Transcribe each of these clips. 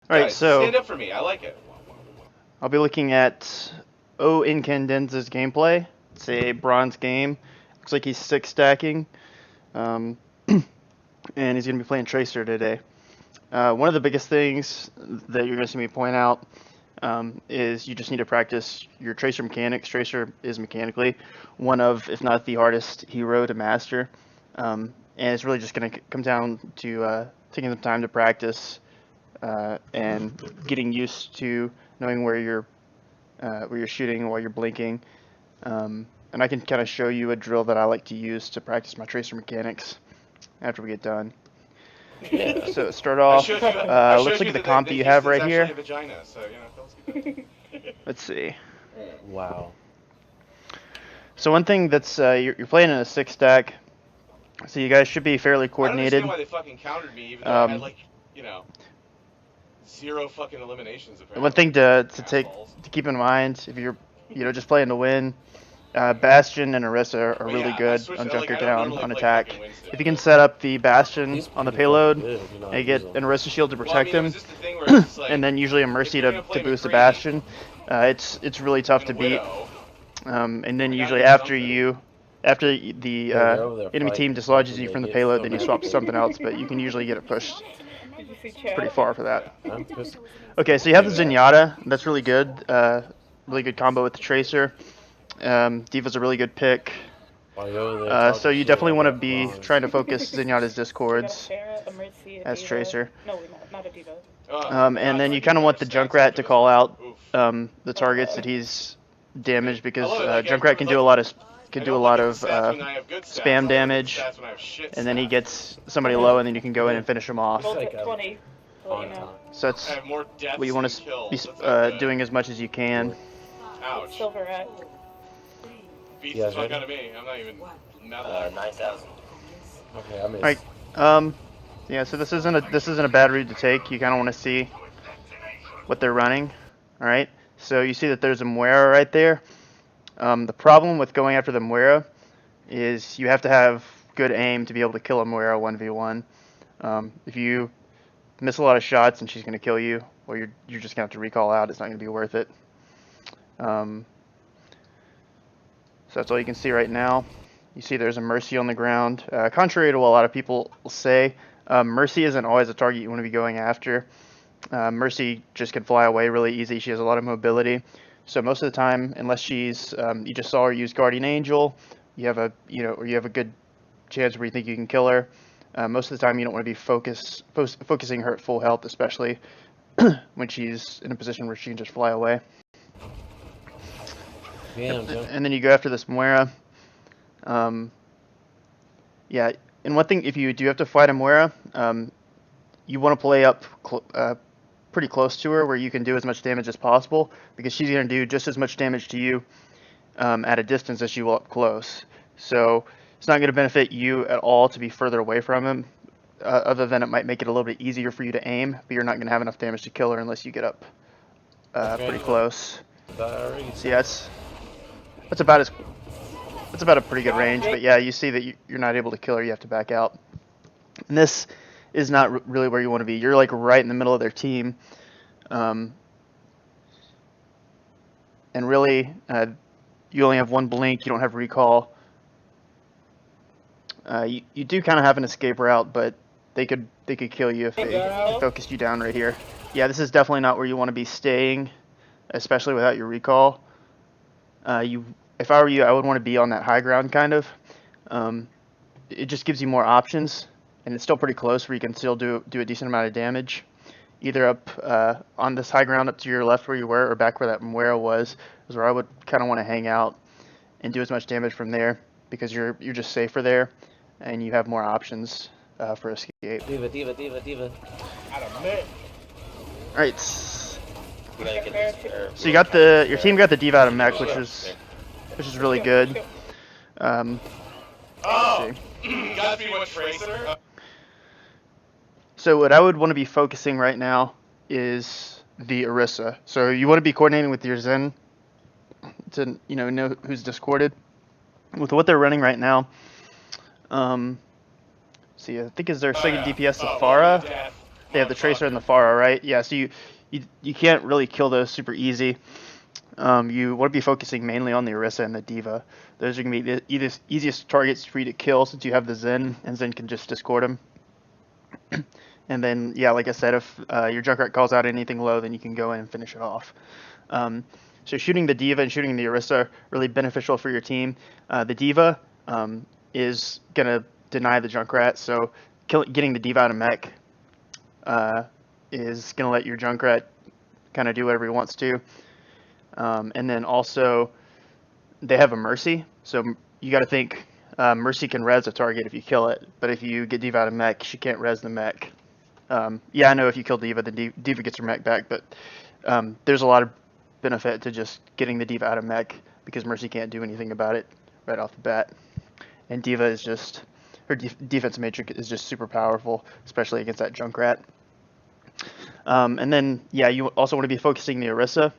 Alright, Guys, so stand up for me. I like it. I'll be looking at O Incandenz's gameplay. It's a bronze game. Looks like he's 6 stacking. Um, and he's going to be playing Tracer today. One of the biggest things that you're going to see me point out is you just need to practice your Tracer mechanics. Tracer is mechanically one of, if not the hardest hero to master. And it's really just going to come down to taking some time to practice and getting used to knowing where you're shooting while you're blinking. And I can kind of show you a drill that I like to use to practice my Tracer mechanics after we get done. Yeah. So start off, let's look at the comp that you have right here. A vagina, so, Let's see. Wow. Mm. So one thing that's, you're playing in a 6 stack, so you guys should be fairly I don't coordinated. understand why they fucking countered me, even though I had, like, 0 fucking eliminations, apparently. One thing to keep in mind, if you're, just playing to win, Bastion and Orisa are really good on Junkertown on attack. If you can set up the Bastion on the payload, and get an Orisa shield to protect him, and then usually a Mercy to boost the Bastion, it's really tough to beat. And then usually after the enemy team dislodges you from the payload, then you swap to something else, but you can usually get it pushed pretty far for that. Okay, so you have the Zenyatta. That's really good. Really good combo with the Tracer. D.Va's a really good pick. So you definitely want to be trying to focus Zenyatta's discords as Tracer. And then you kind of want the Junkrat to call out the targets that he's damaged, because Junkrat can do a lot of spam damage, and then he gets somebody low, and then you can go in and finish him off. So that's what you want to be doing as much as you can. Ouch. Beats the fuck out of me. I'm not even... 9,000. Okay, I missed. Alright, yeah, so this isn't a bad route to take. You kind of want to see what they're running. Alright, so you see that there's a Moira right there. The problem with going after the Moira is you have to have good aim to be able to kill a Moira 1v1. If you miss a lot of shots and she's going to kill you, or you're just going to have to recall out, it's not going to be worth it. So that's all you can see right now. You see there's a Mercy on the ground. Contrary to what a lot of people say, Mercy isn't always a target you want to be going after. Mercy just can fly away really easy. She has a lot of mobility. So most of the time, unless she's, you just saw her use Guardian Angel, you have a good chance where you think you can kill her. Most of the time, you don't want to be focusing her at full health, especially when she's in a position where she can just fly away. And then you go after this Moira. Yeah, and one thing, if you do have to fight a Moira, you want to play up pretty close to her, where you can do as much damage as possible, because she's going to do just as much damage to you at a distance as she will up close. So it's not going to benefit you at all to be further away from him, other than it might make it a little bit easier for you to aim, but you're not going to have enough damage to kill her unless you get up pretty close. So yeah, that's about a pretty good range, but yeah, you see that you're not able to kill her, you have to back out. And this is not really where you want to be. You're like right in the middle of their team. And really, you only have one blink, you don't have recall. You do kind of have an escape route, but they could kill you if they focused you down right here. Yeah, this is definitely not where you want to be staying, especially without your recall. If I were you, I would want to be on that high ground, kind of. It just gives you more options, and it's still pretty close where you can still do a decent amount of damage. Either up on this high ground up to your left where you were, or back where that Moira was, is where I would kind of want to hang out and do as much damage from there, because you're just safer there, and you have more options for escape. D.Va. Alright. So you got your team got the D.Va out of mech, which is really good. Gotta be one Tracer. So what I would want to be focusing right now is the Orisa. So you want to be coordinating with your Zen to know who's discorded. With what they're running right now, see, I think is their second DPS Safara. They have the Tracer and the Pharah, right? Yeah, so you can't really kill those super easy. You want to be focusing mainly on the Orisa and the Diva. Those are going to be the easiest targets for you to kill since you have the Zen, and Zen can just discord them. And then, yeah, like I said, if your Junkrat calls out anything low, then you can go in and finish it off. So shooting the Diva and shooting the Orisa are really beneficial for your team. The Diva is going to deny the Junkrat, so getting the Diva out of mech is going to let your Junkrat kind of do whatever he wants to. And then also, they have a Mercy, so you got to think Mercy can res a target if you kill it, but if you get Diva out of mech, she can't res the mech. Yeah, I know if you kill Diva, then Diva gets her mech back, but there's a lot of benefit to just getting the Diva out of mech because Mercy can't do anything about it right off the bat. And Diva is just, her defense matrix is just super powerful, especially against that Junkrat. And then, yeah, you also want to be focusing the Orisa.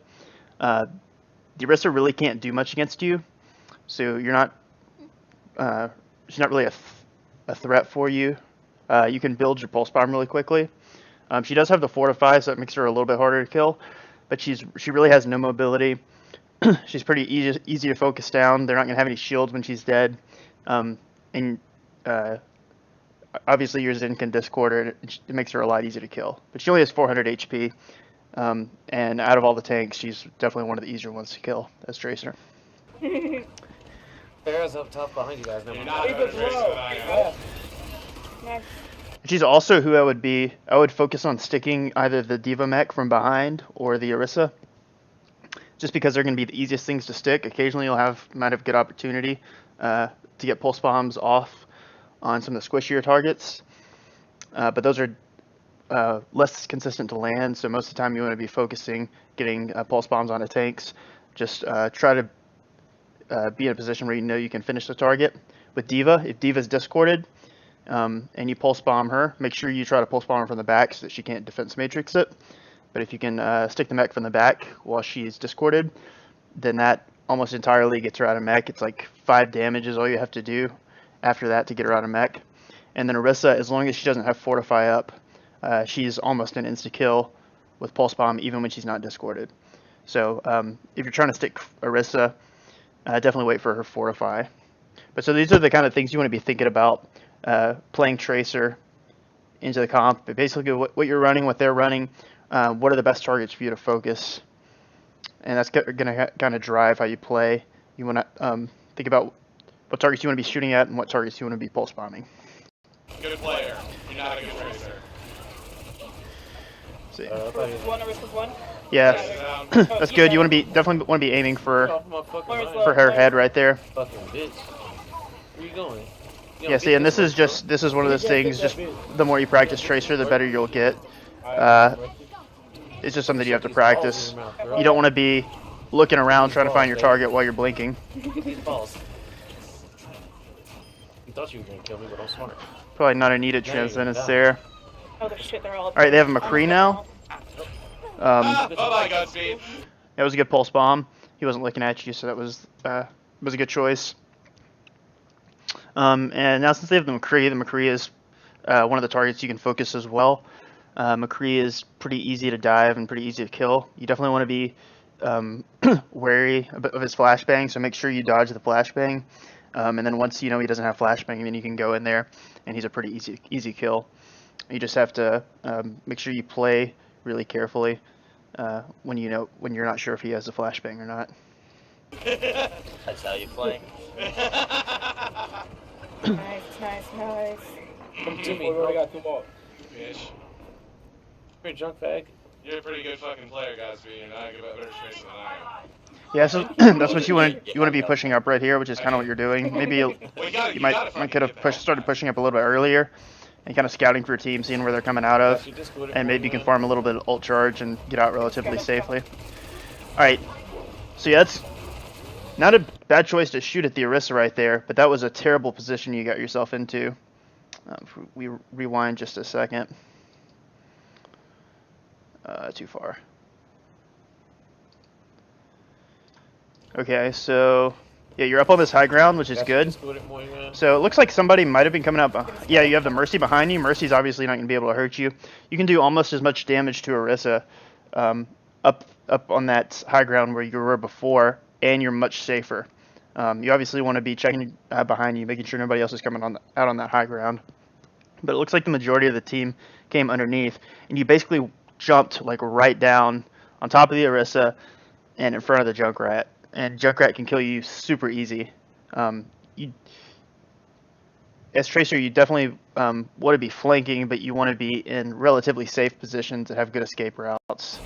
The Orisa really can't do much against you, so you're not, she's not really a threat for you. You can build your pulse bomb really quickly. She does have the Fortify, so it makes her a little bit harder to kill, but she really has no mobility. She's pretty easy to focus down. They're not going to have any shields when she's dead. And obviously your Zen can discord her, and it makes her a lot easier to kill. But she only has 400 HP, and out of all the tanks, she's definitely one of the easier ones to kill as Tracer. Farrah's up top behind you guys. She's also who I would focus on sticking either the Diva mech from behind or the Orisa, just because they're going to be the easiest things to stick. Occasionally you'll might have good opportunity to get pulse bombs off on some of the squishier targets, but those are less consistent to land, so most of the time you want to be focusing getting pulse bombs onto tanks. Just try to be in a position where you know you can finish the target. With Diva, if Diva's discorded and you pulse bomb her, make sure you try to pulse bomb her from the back so that she can't defense matrix it. But if you can stick the mech from the back while she's discorded, then that almost entirely gets her out of mech. It's like 5 damage is all you have to do after that to get her out of mech. And then Orisa, as long as she doesn't have Fortify up, she's almost an insta-kill with pulse bomb even when she's not discorded. So if you're trying to stick Orisa, definitely wait for her Fortify. But so these are the kind of things you want to be thinking about playing Tracer into the comp. But basically what you're running, what they're running, what are the best targets for you to focus. And that's going to kind of drive how you play. You want to think about what targets you want to be shooting at and what targets you want to be pulse bombing. Good player. You're not a good Tracer. See. One. Yeah, that's good. You want to definitely want to be aiming for her head right there. Fucking bitch. Where you going? Yeah, see, and this is one of those things. Just the more you practice Tracer, the better you'll get. It's just something you have to practice. You don't want to be looking around trying to find your target while you're blinking. These balls. You thought you were gonna kill me, but I'm smart. Probably not a needed transcendence there. Oh, shit, they're all. Alright, they have a McCree now. Bye-bye, Godspeed. That was a good pulse bomb. He wasn't looking at you, so that was a good choice. And now since they have the McCree is one of the targets you can focus as well. McCree is pretty easy to dive and pretty easy to kill. You definitely want to be wary of his flashbang, so make sure you dodge the flashbang. And then once you know he doesn't have flashbang, then you can go in there, and he's a pretty easy kill. You just have to make sure you play really carefully when you're not sure if he has a flashbang or not. That's how you play. Nice. Come to me, bro. I got 2 more. Bitch. You're a junk bag. You're a pretty good fucking player, Godspeed. You're not a better Tracer than I am. Yeah, so that's what you want to be pushing up right here, which is kind of what you're doing. Maybe you could have started pushing up a little bit earlier and kind of scouting for your team, seeing where they're coming out of, and maybe you can farm a little bit of ult charge and get out relatively safely. All right, so yeah, that's not a bad choice to shoot at the Orisa right there, but that was a terrible position you got yourself into. If we rewind just a second. Too far. Okay, so Yeah, you're up on this high ground, which is good. So it looks like somebody might have been coming up. Yeah, you have the Mercy behind you. Mercy's obviously not going to be able to hurt you. You can do almost as much damage to Orisa up on that high ground where you were before, and you're much safer. You obviously want to be checking behind you, making sure nobody else is coming out on that high ground. But it looks like the majority of the team came underneath, and you basically jumped like right down on top of the Orisa and in front of the Junkrat. And Junkrat can kill you super easy. As Tracer, you definitely want to be flanking, but you want to be in relatively safe positions that have good escape routes.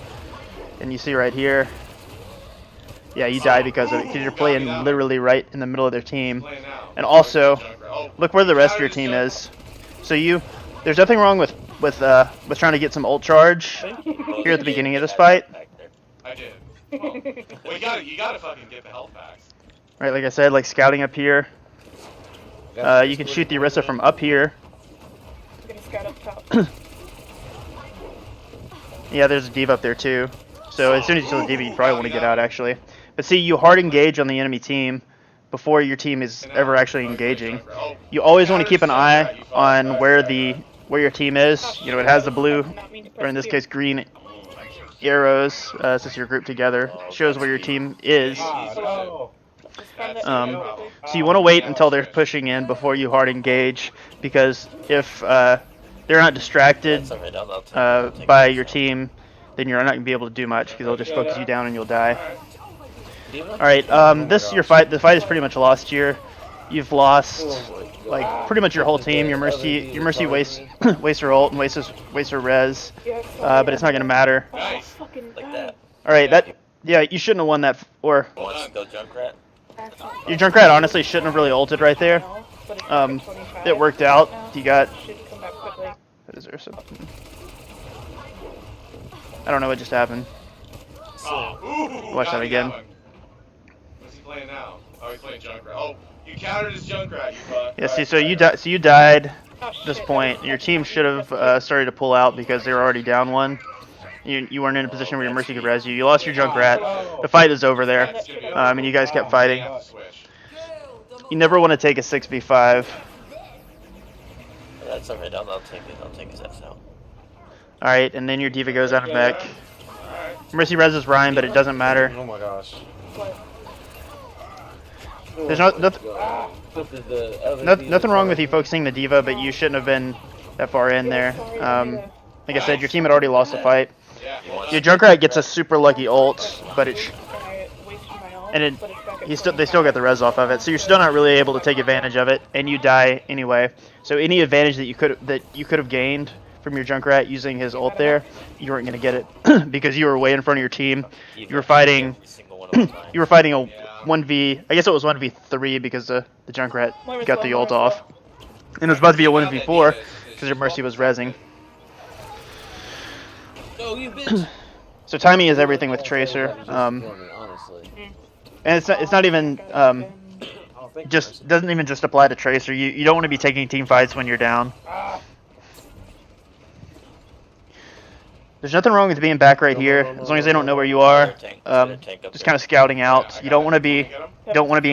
And you see right here, yeah, you die because of it, because you're playing literally right in the middle of their team. And also, look where the rest of your team is. So there's nothing wrong with trying to get some ult charge here at the beginning of this fight. I did. Well, you gotta fucking get the health packs. Right, like I said, like scouting up here. You can shoot the Orisa from up here. I'm gonna scout up top. Yeah, there's a diva up there too. So as soon as you kill the diva, you probably want to get out actually. But see, you hard engage on the enemy team before your team is ever actually engaging. You always want to keep an eye on where your team is. You know, it has the blue, or in this case green arrows, since you're grouped together. It shows where your team is. So you want to wait until they're pushing in before you hard engage, because if they're not distracted by your team, then you're not going to be able to do much, because they'll just focus you down and you'll die. Alright, the fight is pretty much lost here. You've lost like pretty much your whole team. Your Mercy wastes her ult and wastes her res, but it's not gonna matter. Alright, yeah, you shouldn't have won that, or your Junkrat honestly shouldn't have really ulted right there. It worked out. You got. What is there something? I don't know what just happened. Watch that again. What's he playing now? Oh, he's playing Junkrat. Oh, you countered his Junkrat, you fuck. Yeah, see, so you died at this point. Your team should have started to pull out because they were already down one. You weren't in a position where your Mercy could res you. You lost your Junkrat. The fight is over there. And you guys kept fighting. You never want to take a 6v5. That's alright, I'll take it. I'll take his ass out. Alright, and then your diva goes out of mech. Mercy reses Ryan, but it doesn't matter. Oh my gosh. There's nothing wrong with you focusing the diva, but you shouldn't have been that far in there. Like I said, your team had already lost the fight. Your Junkrat gets a super lucky ult, but they still get the res off of it, so you're still not really able to take advantage of it, and you die anyway. So any advantage that you could have gained from your Junkrat using his ult there, you weren't going to get it because you were way in front of your team. You were fighting a 1v, I guess it was 1v3 because the Junkrat got the ult off. And it was about to be a 1v4 because your Mercy was rezzing. So timing is everything with Tracer. And it's not even doesn't even just apply to Tracer. You don't want to be taking team fights when you're down. There's nothing wrong with being back right here, as long as they don't know where you are. Just kind of scouting out. You don't want to be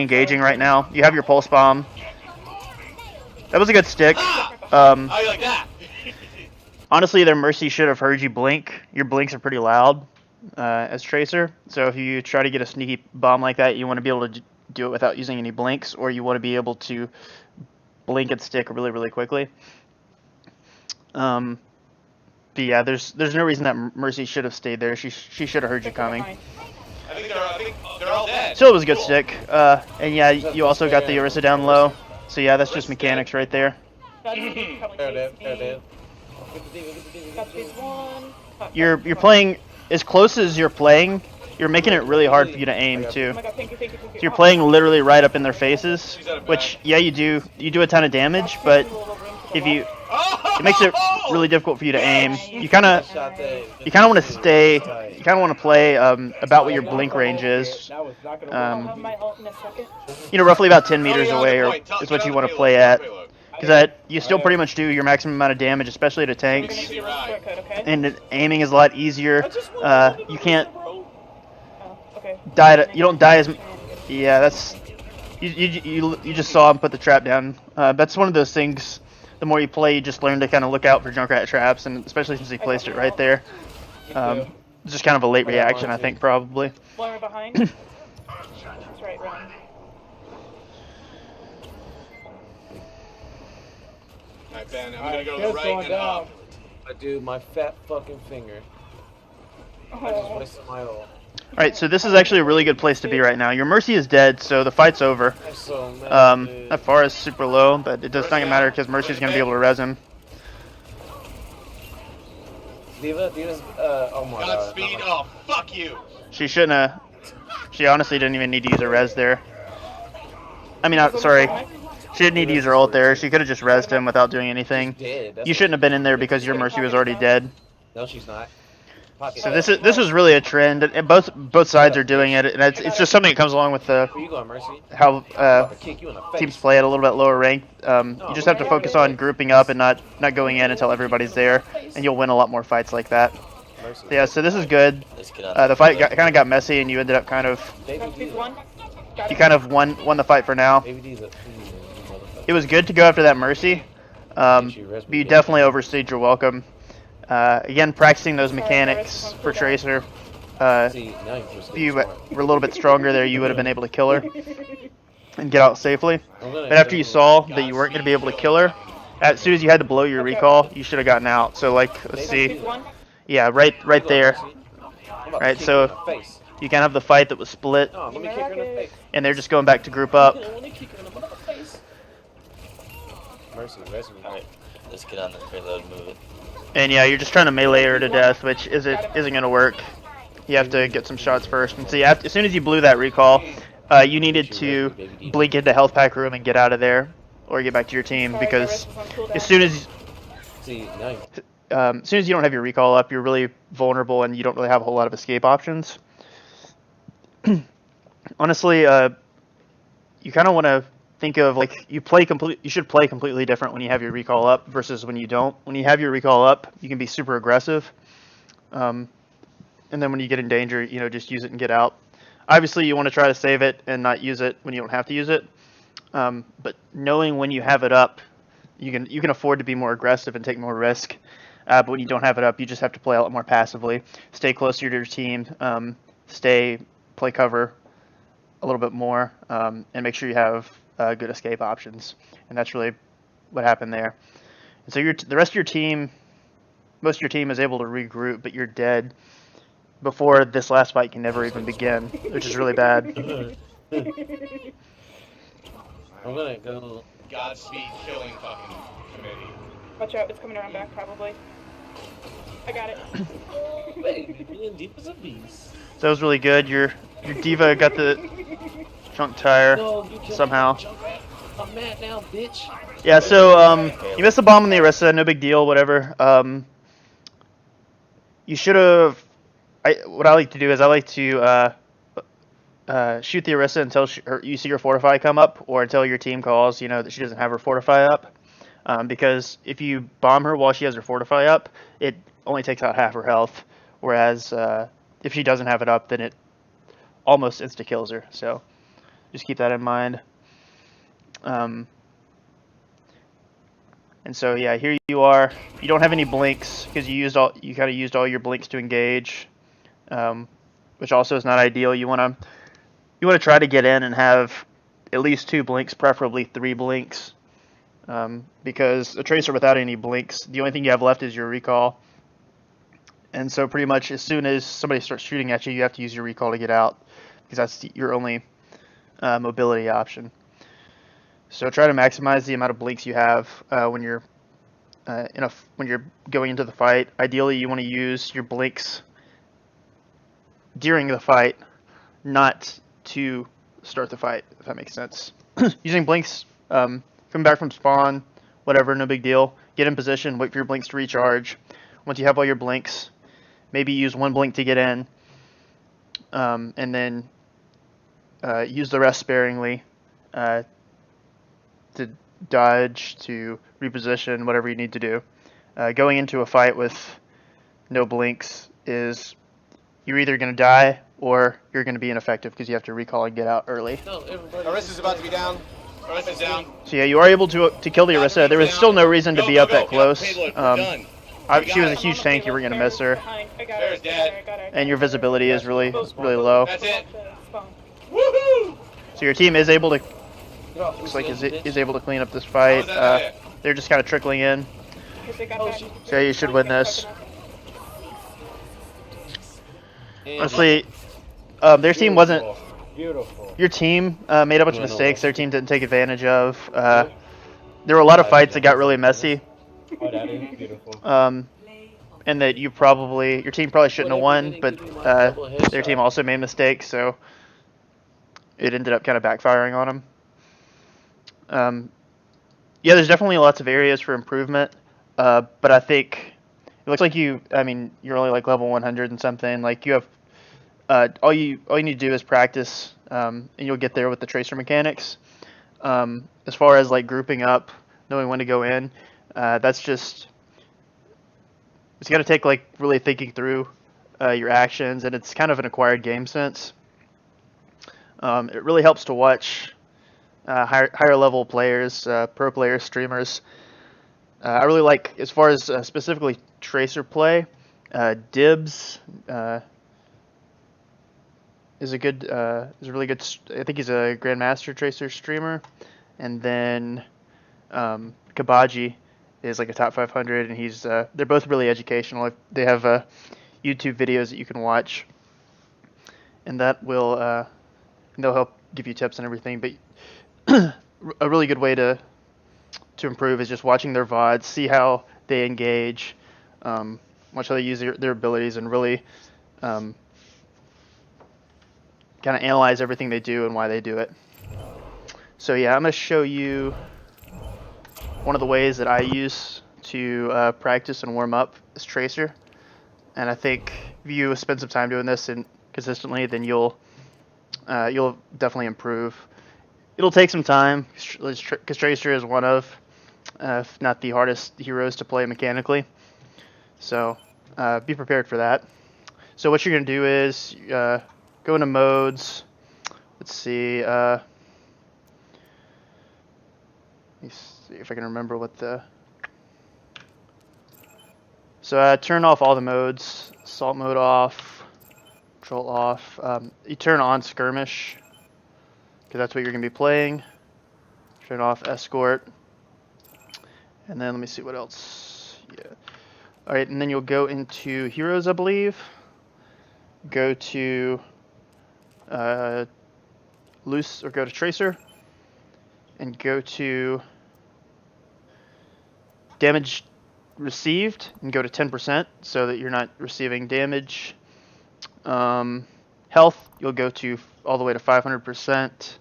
engaging right now. You have your pulse bomb. That was a good stick. How you like that? Honestly, their Mercy should have heard you blink. Your blinks are pretty loud as Tracer. So if you try to get a sneaky bomb like that, you want to be able to do it without using any blinks, or you want to be able to blink and stick really, really quickly. But yeah, there's no reason that Mercy should have stayed there. She should have heard you coming. I think they're all dead. Still, it was a good stick. And yeah, you also got the Orisa down low. So yeah, that's just mechanics right there. You're playing as close as you're playing. You're making it really hard for you to aim too. So you're playing literally right up in their faces, which yeah, you do a ton of damage, but if it makes it really difficult for you to aim. You kind of want to play about what your blink range is. Roughly about 10 meters away is what you want to play at. Because you still pretty much do your maximum amount of damage, especially to tanks. And aiming is a lot easier. You can't die. You don't die as. Yeah, You just saw him put the trap down. That's one of those things. The more you play, you just learn to kind of look out for Junkrat traps, and especially since he placed it right there. It's just kind of a late reaction, I think, probably. Blowing behind. That's right, run. Alright, Ben, I'm gonna go right and up. Dude, my fat fucking finger. I just wasted my ult. Alright, so this is actually a really good place to be right now. Your Mercy is dead, so the fight's over. So mad, That far is super low, but it does not matter because Mercy's going to be able to res him. Diva's, oh my god. Godspeed, oh, fuck you! She shouldn't have. She honestly didn't even need to use a res there. I mean, sorry. She didn't need to use her ult there. She could have just resed him without doing anything. You shouldn't have been in there because your Mercy was already dead. No, she's not. So this is really a trend, and both sides are doing it, and it's just something that comes along with the how teams play at a little bit lower rank. You just have to focus on grouping up and not going in until everybody's there, and you'll win a lot more fights like that. Yeah, so this is good. The fight kind of got messy, and you ended up kind of won the fight for now. It was good to go after that Mercy, but you definitely overstayed your welcome. Again, practicing those mechanics for Tracer. If you were a little bit stronger there, you would have been able to kill her and get out safely. But after you saw that you weren't going to be able to kill her, as soon as you had to blow your recall, you should have gotten out. So, like, let's see. Yeah, right there. Right, so you can have the fight that was split, and they're just going back to group up. Alright, let's get on the payload and move it. And yeah, you're just trying to melee her to death, which isn't going to work. You have to get some shots first. And see, as soon as you blew that recall, you needed to blink into health pack room and get out of there, or get back to your team, because as soon as you don't have your recall up, you're really vulnerable and you don't really have a whole lot of escape options. Honestly, you kind of want to think of, like, you should play completely different when you have your recall up versus when you don't. When you have your recall up, you can be super aggressive, and then when you get in danger, just use it and get out. Obviously, you want to try to save it and not use it when you don't have to use it, but knowing when you have it up, you can afford to be more aggressive and take more risk. But when you don't have it up, you just have to play a lot more passively. Stay closer to your team, play cover a little bit more, and make sure you have good escape options. And that's really what happened there. And so the rest of your team, most of your team is able to regroup, but you're dead before this last fight can never even begin, which is really bad. I'm gonna go. Godspeed killing fucking committee. Watch out, it's coming around back probably. I got it. Baby, Diva's a beast. So that was really good. Your Diva got the trunk tire somehow. I'm mad now, bitch. Yeah, so you missed the bomb on the Orisa, no big deal, whatever. You should have. What I like to do is I like to shoot the Orisa until you see her fortify come up, or until your team calls, that she doesn't have her fortify up. Because if you bomb her while she has her fortify up, it only takes out half her health. Whereas if she doesn't have it up, then it almost insta kills her. So just keep that in mind. And so yeah, here you are. You don't have any blinks because you kind of used all your blinks to engage, which also is not ideal. You want to try to get in and have at least 2 blinks, preferably 3 blinks. Because a Tracer without any blinks, the only thing you have left is your recall. And so pretty much as soon as somebody starts shooting at you, you have to use your recall to get out, because that's your only mobility option. So try to maximize the amount of blinks you have when you're going into the fight. Ideally, you want to use your blinks during the fight, not to start the fight, if that makes sense. Using blinks, come back from spawn, whatever, no big deal. Get in position, wait for your blinks to recharge. Once you have all your blinks, maybe use 1 blink to get in, and then use the rest sparingly to dodge, to reposition, whatever you need to do. Going into a fight with no blinks is, you're either going to die or you're going to be ineffective because you have to recall and get out early. No, everybody. Arissa's about to be down. Arissa's down. So yeah, you are able to kill the Orisa. There was still no reason to be up that close. She was a huge tank. You were going to miss her. Bear's dead. And your visibility is really low. That's it. Spawn. Woohoo! So your team is able to looks like is able to clean up this fight. They're just kind of trickling in. Because they got back. So you should win this. Honestly, their team wasn't. Beautiful. Your team made a bunch of mistakes. Their team didn't take advantage of. There were a lot of fights that got really messy. Oh, that is beautiful. And that your team probably shouldn't have won, but their team also made mistakes, so it ended up kind of backfiring on them. Yeah, there's definitely lots of areas for improvement, but I think it looks like you're only like level 100 and something. Like you have all you need to do is practice, and you'll get there with the tracer mechanics. As far as like grouping up, knowing when to go in, that's just it's got to take like really thinking through your actions, and it's kind of an acquired game sense. It really helps to watch higher level players, pro players, streamers. I really like, as far as specifically tracer play, Dibs is a really good. I think he's a Grandmaster Tracer streamer, and then Kabaji is like a top 500, and he's they're both really educational. They have YouTube videos that you can watch, and that will they'll help give you tips and everything. But a really good way to improve is just watching their VODs, see how they engage, watch how they use their abilities, and really kind of analyze everything they do and why they do it. So yeah, I'm going to show you one of the ways that I use to practice and warm up as Tracer. And I think if you spend some time doing this and consistently, then you'll definitely improve. It'll take some time because Tracer is one of, if not the hardest heroes to play mechanically. So be prepared for that. So what you're going to do is go into modes. Let's see. Let me see if I can remember what the... So turn off all the modes. Assault mode off. Patrol off. You turn on skirmish, because that's what you're going to be playing. Turn off escort. And then let me see what else. Yeah. Alright, and then you'll go into heroes, I believe. Go to loose, or go to tracer. And go to damage received and go to 10% so that you're not receiving damage. Health, you'll go to all the way to 500%.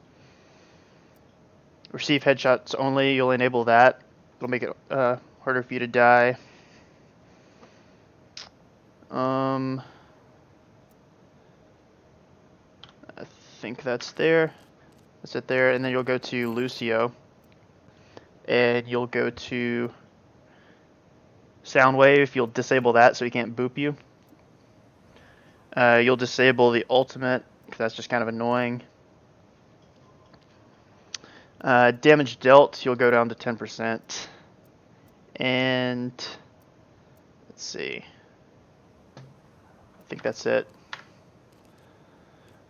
Receive headshots only, you'll enable that. It'll make it harder for you to die. I think that's there. That's it there, and then you'll go to Lucio, and you'll go to Soundwave. You'll disable that so he can't boop you. You'll disable the ultimate, because that's just kind of annoying. Damage dealt, you'll go down to 10%. And let's see. I think that's it.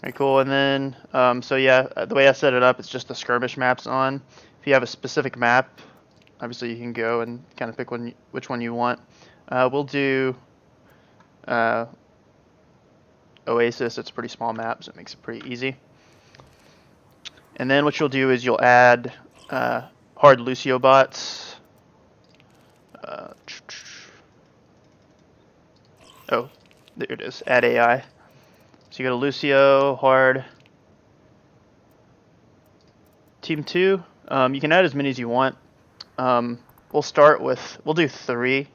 Alright, cool. And then, so yeah, the way I set it up, it's just the skirmish maps on. If you have a specific map, obviously you can go and kind of pick which one you want. We'll do Oasis. It's a pretty small map, so it makes it pretty easy. And then what you'll do is you'll add hard Lucio bots. Oh, there it is. Add AI. So you go to Lucio, hard. Team 2. You can add as many as you want. We'll do 3.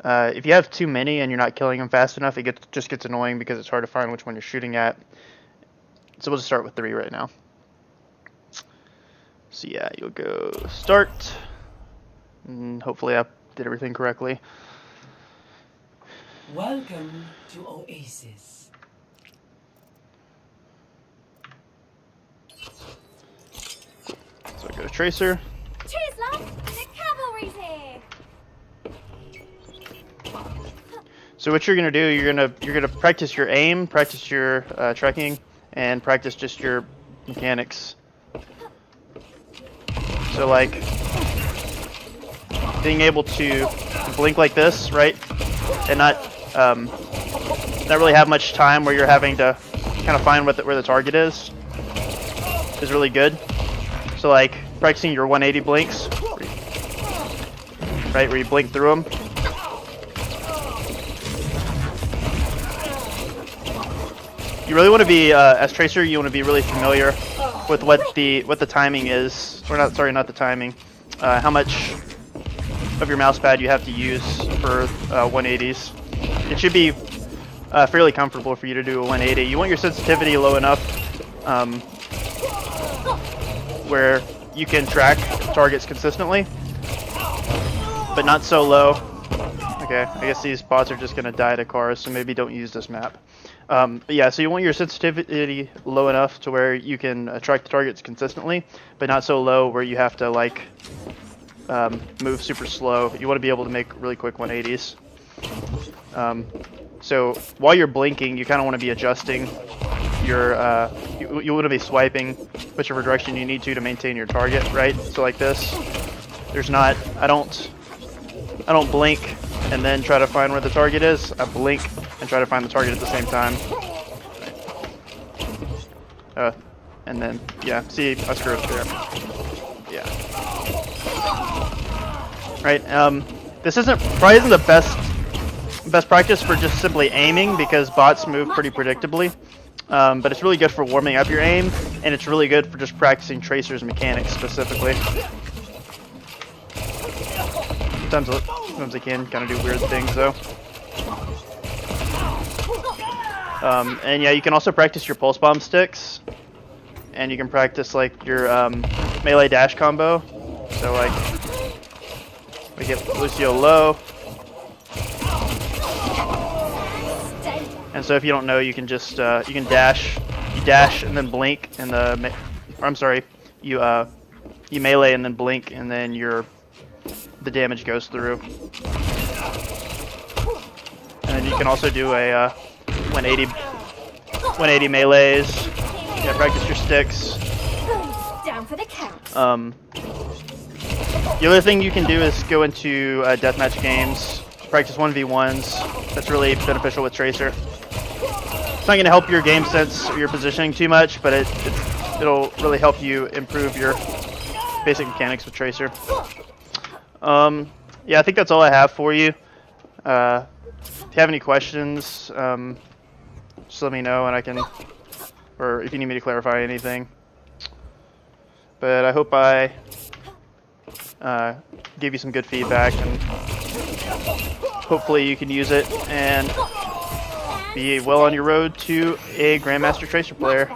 If you have too many and you're not killing them fast enough, it just gets annoying because it's hard to find which one you're shooting at. So we'll just start with 3 right now. So yeah, you'll go start. And hopefully I did everything correctly. Welcome to Oasis. So go to Tracer. Cheers, love! The cavalry's here! So what you're gonna do, you're gonna practice your aim, practice your trekking, and practice just your mechanics. So like being able to blink like this, right, and not really have much time where you're having to kind of find where the target is really good. So like practicing your 180 blinks, right, where you blink through them. You really want to be, as Tracer, you want to be really familiar with what the timing is, or not the timing, how much of your mouse pad you have to use for 180s. It should be fairly comfortable for you to do a 180. You want your sensitivity low enough where you can track targets consistently, but not so low. Okay, I guess these bots are just going to die to cars, so maybe don't use this map. But yeah, so you want your sensitivity low enough to where you can track the targets consistently, but not so low where you have to like move super slow. You want to be able to make really quick 180s. So while you're blinking, you kind of want to be adjusting your, you want to be swiping whichever direction you need to maintain your target, right? So like this, there's not, I don't blink and then try to find where the target is. I blink and try to find the target at the same time. And then, yeah, see, I screwed up there. Yeah. Right, this probably isn't the best practice for just simply aiming because bots move pretty predictably. But it's really good for warming up your aim, and it's really good for just practicing Tracer's mechanics specifically. Sometimes they can kind of do weird things though. And yeah, you can also practice your pulse bomb sticks, and you can practice like your melee dash combo. So like we get Lucio low, and so if you don't know, you can just you can dash and then blink, and you melee and then blink, and then the damage goes through. And then you can also do a 180 melees. Yeah, practice your sticks. Down for the count. The other thing you can do is go into deathmatch games, practice 1v1s. That's really beneficial with Tracer. It's not going to help your game sense or your positioning too much, but it'll really help you improve your basic mechanics with Tracer. Yeah, I think that's all I have for you. If you have any questions, just let me know, and I can, or if you need me to clarify anything. But I hope I gave you some good feedback, and hopefully you can use it and be well on your road to a Grandmaster Tracer player.